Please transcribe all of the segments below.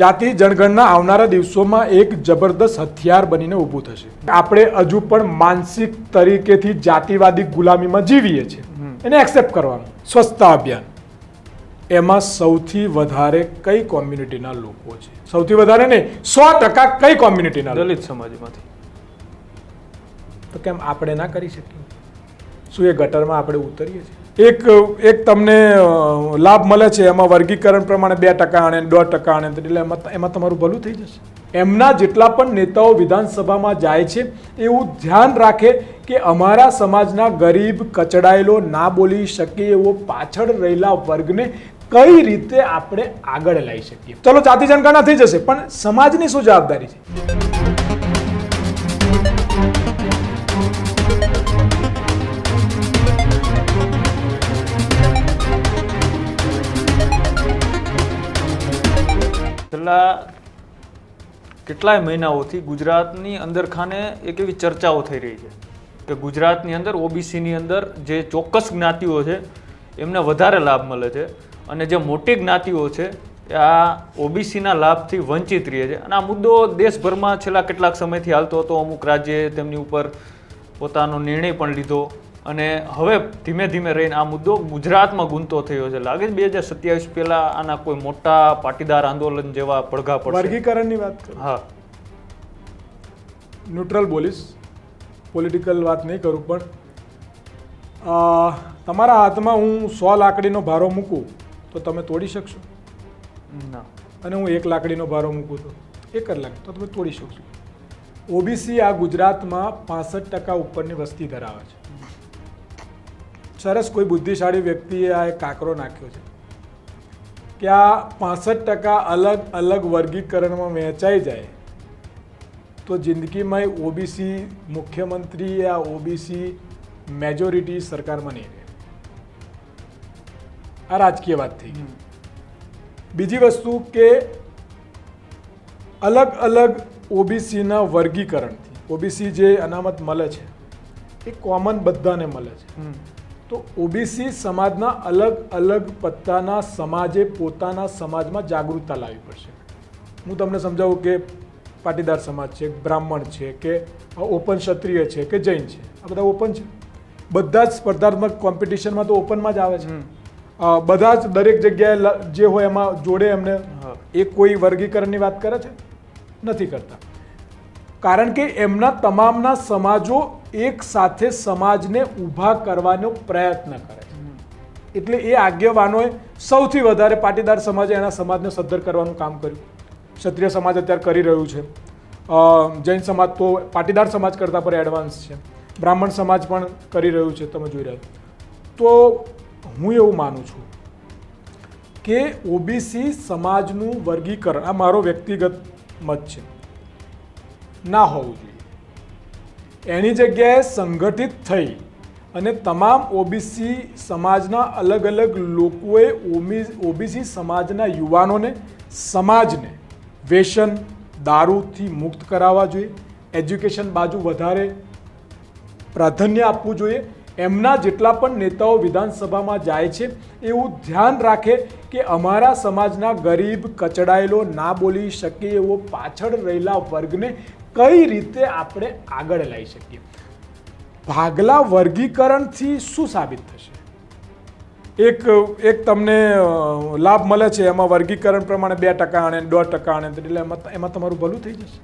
જાતિ જનગણના આવનારા દિવસોમાં એક જબરદસ્ત હથિયાર બનીને ઊભું થશે. આપણે હજુ પણ માનસિક તરીકેથી જાતિવાદી ગુલામીમાં જીવીએ છીએ, એને એક્સેપ્ટ કરવાનું. સ્વચ્છતા અભિયાન, એમાં સૌથી વધારે કઈ કોમ્યુનિટીના લોકો છે? સૌથી વધારે નહીં, 100% કઈ કોમ્યુનિટીના? દલિત સમાજમાંથી. તો કેમ આપણે ના કરી શકીએ? શું એ ગટરમાં આપણે ઉતરીએ છીએ? એક તમને લાભ મળે છે, એમાં વર્ગીકરણ પ્રમાણે 2% આણે 1.5% આણે, એટલે એમાં તમારું ભલું થઈ જશે. એમના જેટલા પણ નેતાઓ વિધાનસભામાં જાય છે એવું ધ્યાન રાખે કે અમારા સમાજના ગરીબ, કચડાયેલો, ના બોલી શકે એવો પાછળ રહેલા વર્ગને કઈ રીતે આપણે આગળ લાવી શકીએ. ચલો જાતિ જનગણના થઈ જશે, પણ સમાજની શું જવાબદારી છે? છેલ્લા કેટલાય મહિનાઓથી ગુજરાતની અંદર ખાને એક એવી ચર્ચાઓ થઈ રહી છે કે ગુજરાતની અંદર ઓબીસીની અંદર જે ચોક્કસ જ્ઞાતિઓ છે એમને વધારે લાભ મળે છે અને જે મોટી જ્ઞાતિઓ છે એ આ ઓબીસીના લાભથી વંચિત રહે છે. અને આ મુદ્દો દેશભરમાં છેલ્લા કેટલાક સમયથી હાલતો હતો. અમુક રાજ્યે તેમની ઉપર પોતાનો નિર્ણય પણ લીધો અને હવે ધીમે ધીમે રહીને આ મુદ્દો ગુજરાતમાં ગુંતો થયો છે. લાગે છે 2027 પહેલા આના કોઈ મોટા પાટીદાર આંદોલન જેવા પડઘા પડશે. વર્ગીકરણની વાત કરું, હા, ન્યુટ્રલ બોલીશ, પોલિટિકલ વાત નહીં કરું, પણ તમારા હાથમાં હું 100 લાકડીનો ભારો મૂકું તો તમે તોડી શકશો? ના. અને હું 1 લાકડીનો ભારો મૂકું તો 1 લાખ તો તમે તોડી શકશો. ઓબીસી આ ગુજરાતમાં 65% ઉપરની વસ્તી ધરાવે છે. સરસ, કોઈ બુદ્ધિશાળી વ્યક્તિએ આ એક કાંકરો નાખ્યો છે કે આ 65% અલગ અલગ વર્ગીકરણમાં વહેંચાઈ જાય તો જિંદગીમાં ઓબીસી મુખ્યમંત્રી આ ઓબીસી મેજોરિટી સરકારમાં નહીં રહે. આ રાજકીય વાત થઈ ગઈ. બીજી વસ્તુ કે અલગ અલગ ઓબીસીના વર્ગીકરણથી ઓબીસી જે અનામત મળે છે એ કોમન બધાને મળે છે. તો ઓબીસી સમાજના અલગ અલગ પત્તાના સમાજે પોતાના સમાજમાં જાગૃતતા લાવવી પડશે. હું તમને સમજાવું કે પાટીદાર સમાજ છે, બ્રાહ્મણ છે, કે ઓપન ક્ષત્રિય છે, કે જૈન છે, આ બધા ઓપન છે. બધા જ સ્પર્ધાત્મક કોમ્પિટિશનમાં તો ઓપનમાં જ આવે છે. બધા જ દરેક જગ્યાએ જે હોય એમાં જોડે એમને એ કોઈ વર્ગીકરણની વાત કરે છે? નથી કરતા. કારણ કે એમના તમામના સમાજો એક સાથે સમાજને ઊભા કરવાનો પ્રયત્ન કરે છે. એટલે એ આગેવાનોએ સૌથી વધારે પાટીદાર સમાજે એના સમાજને સદ્ધર કરવાનું કામ કર્યું. ક્ષત્રિય સમાજ અત્યારે કરી રહ્યું છે. જૈન સમાજ તો પાટીદાર સમાજ કરતાં પણ એડવાન્સ છે. બ્રાહ્મણ સમાજ પણ કરી રહ્યું છે, તમે જોઈ રહ્યા. તો હું એવું માનું છું કે ઓબીસી સમાજનું વર્ગીકરણ, આ મારો વ્યક્તિગત મત છે, ના હોવું જોઈએ. એની જગ્યાએ સંગઠિત થઈ અને તમામ ઓબીસી સમાજના અલગ અલગ લોકોએ ઓબીસી સમાજના યુવાનોને, સમાજને વ્યસન, દારૂથી મુક્ત કરાવવા જોઈએ. એજ્યુકેશન બાજુ વધારે પ્રાધાન્ય આપવું જોઈએ. એમના જેટલા પણ નેતાઓ વિધાનસભામાં જાય છે એવું ધ્યાન રાખે કે અમારા સમાજના ગરીબ, કચડાયેલો, ના બોલી શકે એવો પાછળ રહેલા વર્ગને કઈ રીતે આપણે આગળ લાવી શકીએ. ભાગલા વર્ગીકરણથી શું સાબિત થશે? એક તમને લાભ મળે છે, એમાં વર્ગીકરણ પ્રમાણે 2% આણે 1.5% આણે, એટલે એમાં તમારું ભલું થઈ જશે.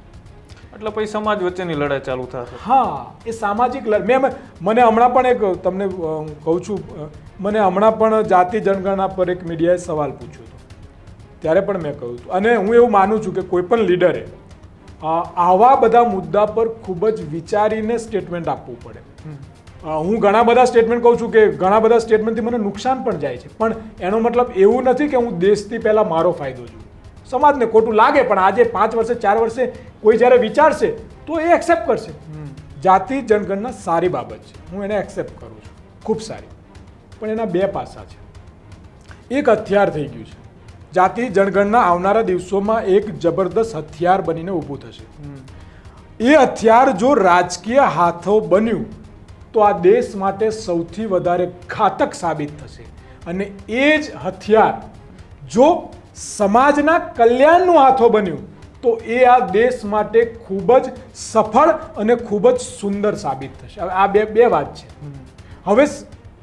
એટલે પછી સમાજ વચ્ચેની લડાઈ ચાલુ થશે. હા, એ સામાજિક મને હમણાં પણ એક તમને કહું છું, મને હમણાં પણ જાતિ જનગણના પર એક મીડિયાએ સવાલ પૂછ્યો હતો. ત્યારે પણ મેં કહ્યું હતું, અને હું એવું માનું છું કે કોઈ પણ લીડરે આવા બધા મુદ્દા પર ખૂબ જ વિચારીને સ્ટેટમેન્ટ આપવું પડે. હું ઘણા બધા સ્ટેટમેન્ટ કહું છું કે ઘણા બધા સ્ટેટમેન્ટથી મને નુકસાન પણ જાય છે, પણ એનો મતલબ એવું નથી કે હું દેશથી પહેલાં મારો ફાયદો જોઉં. સમાજને ખોટું લાગે પણ આજે 5 વર્ષે 4 વર્ષે કોઈ જ્યારે વિચારશે તો એ એક્સેપ્ટ કરશે. જાતિ જનગણના સારી બાબત છે, હું એને એક્સેપ્ટ કરું છું, ખૂબ સારી. પણ એના 2 પાસા છે. એક હથિયાર થઈ ગયું છે. જાતિ જનગણના આવનારા દિવસોમાં એક જબરદસ્ત હથિયાર બનીને ઊભું થશે. એ હથિયાર જો રાજકીય હાથો બન્યું તો આ દેશ માટે સૌથી વધારે ઘાતક સાબિત થશે. અને એ જ હથિયાર જો સમાજના કલ્યાણનું હાથો બન્યું તો એ આ દેશ માટે ખૂબ જ સફળ અને ખૂબ જ સુંદર સાબિત થશે. હવે આ બે વાત છે. હવે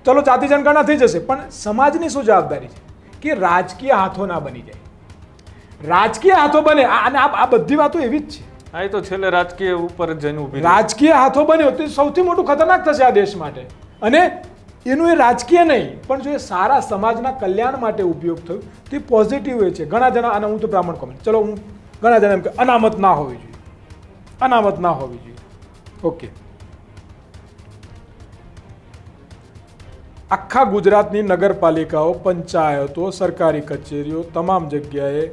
ચલો જાતિ જનગણના થઈ જશે, પણ સમાજની શું જવાબદારી છે કે રાજકીય હાથો ના બની જાય. રાજકીય હાથો બને અને આ બધી વાતો એવી જ છે. હા, એ તો છેલ્લે રાજકીય ઉપર જ જઈને ઊભી રહે. રાજકીય હાથો બન્યો તો સૌથી મોટું ખતરનાક થશે આ દેશ માટે. અને એનું એ રાજકીય નહીં, પણ જો એ સારા સમાજના કલ્યાણ માટે ઉપયોગ થયું તો એ પોઝિટિવ એ છે. ઘણા જણા, અને હું તો બ્રાહ્મણ કોમેન્ટ, ચલો હું ઘણા જણા એમ કે અનામત ના હોવી જોઈએ, અનામત ના હોવી જોઈએ. ઓકે, આખા ગુજરાતની નગરપાલિકાઓ, પંચાયતો, સરકારી કચેરીઓ, તમામ જગ્યાએ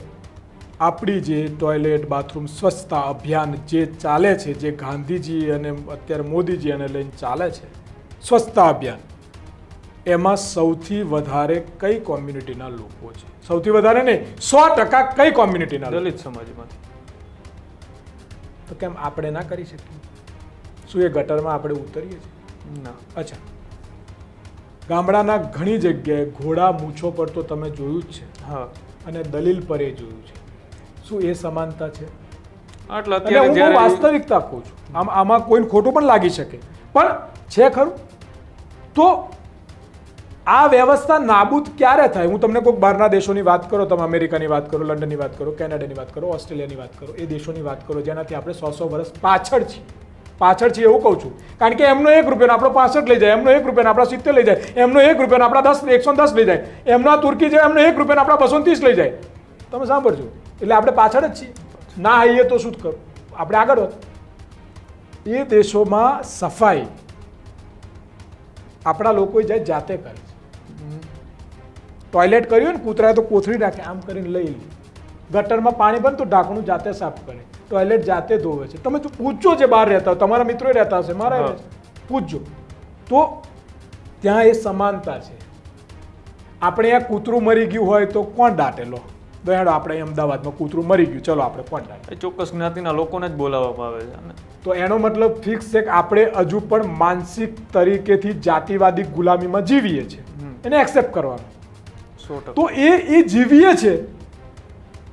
આપણી જે ટોયલેટ, બાથરૂમ સ્વચ્છતા અભિયાન જે ચાલે છે, જે ગાંધીજી અને અત્યારે મોદીજી એને લઈને ચાલે છે, સ્વચ્છતા અભિયાન, એમાં સૌથી વધારે કઈ કોમ્યુનિટીના લોકો છે? સૌથી વધારે નહીં, 100% કઈ કોમ્યુનિટીના? દલિત સમાજમાંથી. તો કેમ આપણે ના કરી શકીએ? શું એ ગટરમાં આપણે ઉતરીએ છીએ? ના. અચ્છા, ગામડાના ઘણી જગ્યાએ ઘોડા મૂછો પર તો તમે જોયું જ છે. હા. અને દલીલ પર એ જોયું છે. શું એ સમાનતા છે? એટલે અને હું બહુ વાસ્તવિકતા કહું છું. આમાં કોઈને ખોટું પણ લાગી શકે, પણ છે ખરું. તો આ વ્યવસ્થા નાબૂદ ક્યારે થાય? હું તમને કોઈક બહારના દેશોની વાત કરો, તમે અમેરિકાની વાત કરો, લંડનની વાત કરો, કેનેડાની વાત કરો, ઓસ્ટ્રેલિયાની વાત કરો, એ દેશોની વાત કરો જેનાથી આપણે 100 વર્ષ પાછળ છીએ એવું કહું છું. કારણ કે એમનો 1 રૂપિયાનો આપણો 65 લઈ જાય, એમનો 1 રૂપિયાનો આપણા 70 લઈ જાય, એમનો 1 રૂપિયાનો આપણા 110 લઈ જાય, એમના તુર્કી જેવા એમનો 1 રૂપિયાનો આપણા 230 લઈ જાય. તમે સાંભળજો, એટલે આપણે પાછળ જ છીએ. ના આવીએ તો શું કરું? આપણે આગળ હોત. એ દેશોમાં સફાઈ આપણા લોકો જાતે કરે છે. ટોયલેટ કર્યું ને, કૂતરાએ તો કોથળી નાખે, આમ કરીને લઈ લે. ગટરમાં પાણી બંધ તો ઢાંકણું જાતે સાફ કરે, ટોયલેટ જાતે ધોવે છે. તમે પૂછજો, જે બહાર રહેતા હોય, તમારા મિત્રો રહેતા હશે, મારા રહે છે, પૂછજો. તો ત્યાં એ સમાનતા છે. આપણે અહીંયા કૂતરું મરી ગયું હોય તો કોણ દાટે? લો દયાડો, આપણે અહીં અમદાવાદમાં કૂતરું મરી ગયું, ચલો આપણે કોણ દાટે? ચોક્કસ જ્ઞાતિના લોકોને જ બોલાવવામાં આવે છે. તો એનો મતલબ ફિક્સ છે કે આપણે હજુ પણ માનસિક તરીકેથી જાતિવાદી ગુલામીમાં જીવીએ છીએ. એને એક્સેપ્ટ કરવાનું. તો એ જીવીએ છે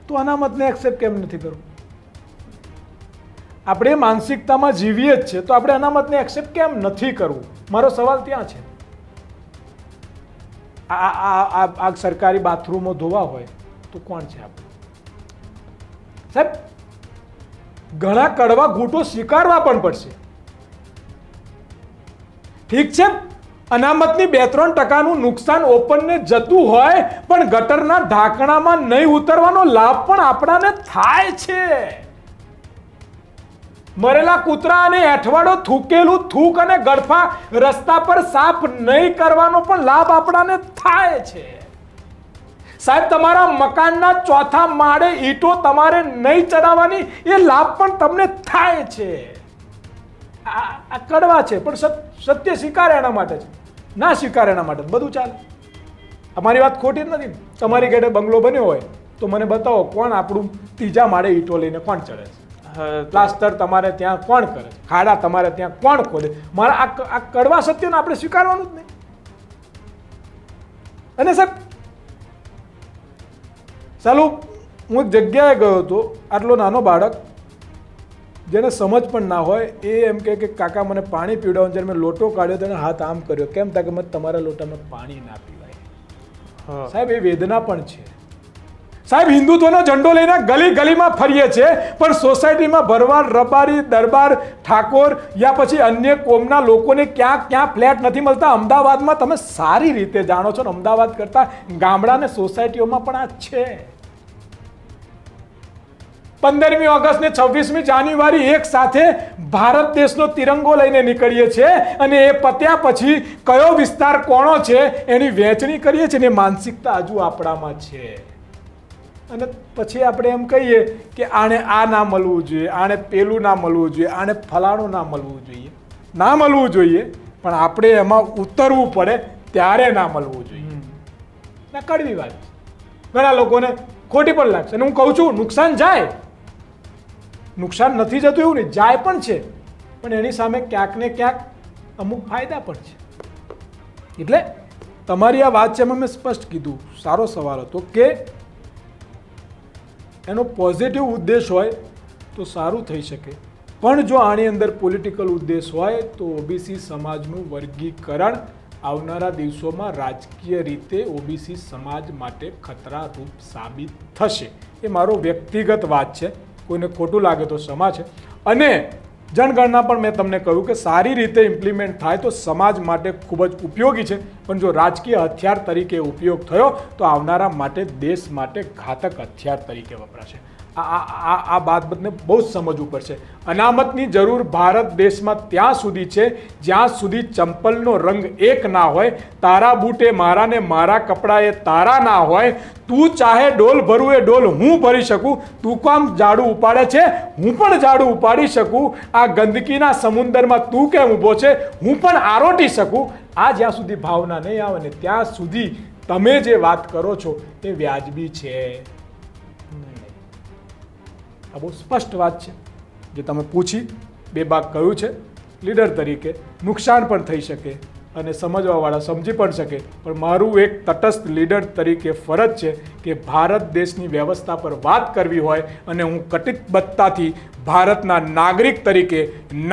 તો અનામતને એક્સેપ્ટ કેમ નથી કરવું? આપણે માનસિકતામાં જીવીએ જ છે તો આપણે અનામતને એક્સેપ્ટ કેમ નથી કરવું? મારો સવાલ ત્યાં છે. આ સરકારી બાથરૂમો ધોવા હોય તો કોણ છે આપણે? સાહેબ, ઘણા કડવા ઘૂંટો સ્વીકારવા પણ પડશે. ઠીક છે, અનામતની 2-3% નુકસાન ઓપનને જતું હોય, પણ ગટરના ઢાંકણામાં નહીં ઉતરવાનો લાભ પણ આપણાને થાય છે. મરેલા કૂતરા અને એઠવાડો થૂકેલું થૂક અને ગળફા રસ્તા પર સાફ નહીં કરવાનો પણ લાભ આપણાને થાય છે. સાહેબ, તમારા મકાનના 4થા માળે ઈંટો તમારે નહીં ચડાવવાની, એ લાભ પણ તમને થાય છે. આ કડવા છે, પણ સત્ય સ્વીકારે એના માટે છે, ના સ્વીકારે એના માટે બધું ચાલે. અમારી વાત ખોટી જ નથી. તમારી ઘરે બંગલો બન્યો હોય તો મને બતાવો, કોણ આપણું 3જા માળે ઈંટો લઈને કોણ ચડે છે? પ્લાસ્ટર તમારે ત્યાં કોણ કરે છે? ખાડા તમારે ત્યાં કોણ ખોદે? મારા આ કડવા સત્યને આપણે સ્વીકારવાનું જ નહીં. અને સાહેબ, ચાલો, હું એક જગ્યાએ ગયો હતો, આટલો નાનો બાળક, જેને સમજ પણ ના હોય, એ એમ કે કાકા મને પાણી પીવડાવો. જ્યારે મેં લોટો કાઢ્યો તેને હાથ આમ કર્યો, કેમ? કે મને તમારા લોટામાં પાણી ના પીવાય. સાહેબ, એ વેદના પણ છે. સાહેબ, હિન્દુત્વનો ઝંડો લઈને ગલી ગલીમાં ફરીએ છીએ, પણ સોસાયટીમાં ભરવાડ, રબારી, દરબાર, ઠાકોર યા પછી અન્ય કોમના લોકોને ક્યાં ફ્લેટ નથી મળતા. અમદાવાદમાં તમે સારી રીતે જાણો છો, અમદાવાદ કરતા ગામડાને સોસાયટીઓમાં પણ આ છે. 15મી ઓગસ્ટ ને 26મી જાન્યુઆરી એક સાથે ભારત દેશનો તિરંગો લઈને નીકળીએ છીએ, અને એ પત્યા પછી કયો વિસ્તાર કોણો છે એની વહેંચણી કરીએ છીએ, ને માનસિકતા હજુ આપણામાં છે. અને પછી આપણે એમ કહીએ કે આને આ ના મળવું જોઈએ, આને પેલું ના મળવું જોઈએ, આને ફલાણું ના મળવું જોઈએ. ના મળવું જોઈએ, પણ આપણે એમાં ઉતરવું પડે ત્યારે ના મળવું જોઈએ. ના, કડવી વાત છે. ઘણા લોકોને ખોટી પણ લાગશે, અને હું કહું છું, નુકસાન જાય. નુકસાન નથી જતું એવું નહીં, જાય પણ છે, પણ એની સામે ક્યાંક ને ક્યાંક અમુક ફાયદા પણ છે. એટલે તમારી આ વાત છે, એમાં મેં સ્પષ્ટ કીધું. સારો સવાલ હતો કે એનો પોઝિટિવ ઉદ્દેશ હોય તો સારું થઈ શકે, પણ જો આની અંદર પોલિટિકલ ઉદ્દેશ હોય તો ઓબીસી સમાજનું વર્ગીકરણ આવનારા દિવસોમાં રાજકીય રીતે ઓબીસી સમાજ માટે ખતરારૂપ સાબિત થશે. એ મારો વ્યક્તિગત વાત છે, કોઈને ખોટું લાગે તો ક્ષમા છે. અને જનગણના પણ મેં તમને કહ્યું કે સારી રીતે ઇમ્પ્લિમેન્ટ થાય તો સમાજ માટે ખૂબ જ ઉપયોગી છે, પણ જો રાજકીય હથિયાર તરીકે ઉપયોગ થયો તો આવનારા માટે દેશ માટે ઘાતક હથિયાર તરીકે વપરાશે. આ બાબતને બહુ જ સમજવું પડશે. અનામતની જરૂર ભારત દેશમાં ત્યાં સુધી છે જ્યાં સુધી ચંપલનો રંગ એક ના હોય, તારા બૂટ એ મારા ને મારા કપડાં એ તારા ના હોય, તું ચાહે ડોલ ભરવું એ ડોલ હું ભરી શકું, તું કામ ઝાડુ ઉપાડે છે હું પણ ઝાડુ ઉપાડી શકું, આ ગંદકીના સમુદ્રમાં તું કેમ ઊભો છે હું પણ આરોટી શકું. આ જ્યાં સુધી ભાવના નહીં આવે ને ત્યાં સુધી તમે જે વાત કરો છો એ વ્યાજબી છે. આ બહુ સ્પષ્ટ વાત છે જે તમે પૂછી બેબાક કહ્યું છે. લીડર તરીકે નુકસાન પણ થઈ શકે અને સમજવાવાળા સમજી પણ શકે, પણ મારું એક તટસ્થ લીડર તરીકે ફરજ છે કે ભારત દેશની વ્યવસ્થા પર વાત કરવી હોય અને હું કટિબદ્ધતાથી ભારતના નાગરિક તરીકે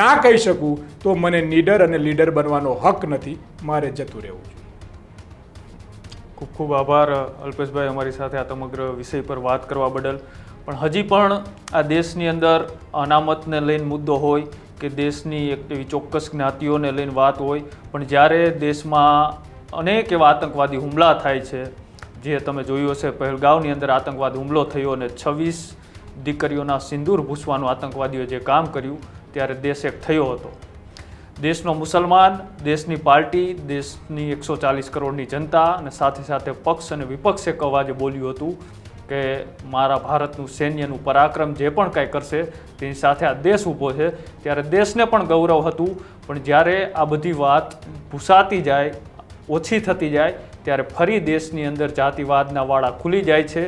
ના કહી શકું તો મને નીડર અને લીડર બનવાનો હક નથી, મારે જતું રહેવું જોઈએ. ખૂબ ખૂબ આભાર અલ્પેશભાઈ, અમારી સાથે આ સમગ્ર વિષય પર વાત કરવા બદલ. પણ હજી પણ આ દેશની અંદર અનામતને લઈને મુદ્દો હોય કે દેશની એક એવી ચોક્કસ જ્ઞાતિઓને લઈને વાત હોય, પણ જ્યારે દેશમાં અનેક એવા આતંકવાદી હુમલા થાય છે, જે તમે જોયું હશે પહેલગામની અંદર આતંકવાદી હુમલો થયો અને 26 દીકરીઓના સિંદૂર ભૂસવાનું આતંકવાદીઓએ જે કામ કર્યું, ત્યારે દેશ એક થયો હતો. દેશનો મુસલમાન, દેશની પાર્ટી, દેશની 140 કરોડની જનતા અને સાથે સાથે પક્ષ અને વિપક્ષ એક અવાજે બોલ્યું હતું કે મારા ભારતનું સૈન્યનું પરાક્રમ જે પણ કાંઈ કરશે તેની સાથે આ દેશ ઊભો છે. ત્યારે દેશને પણ ગૌરવ હતું, પણ જ્યારે આ બધી વાત ભૂસાતી જાય, ઓછી થતી જાય, ત્યારે ફરી દેશની અંદર જાતિવાદના વાળા ખુલી જાય છે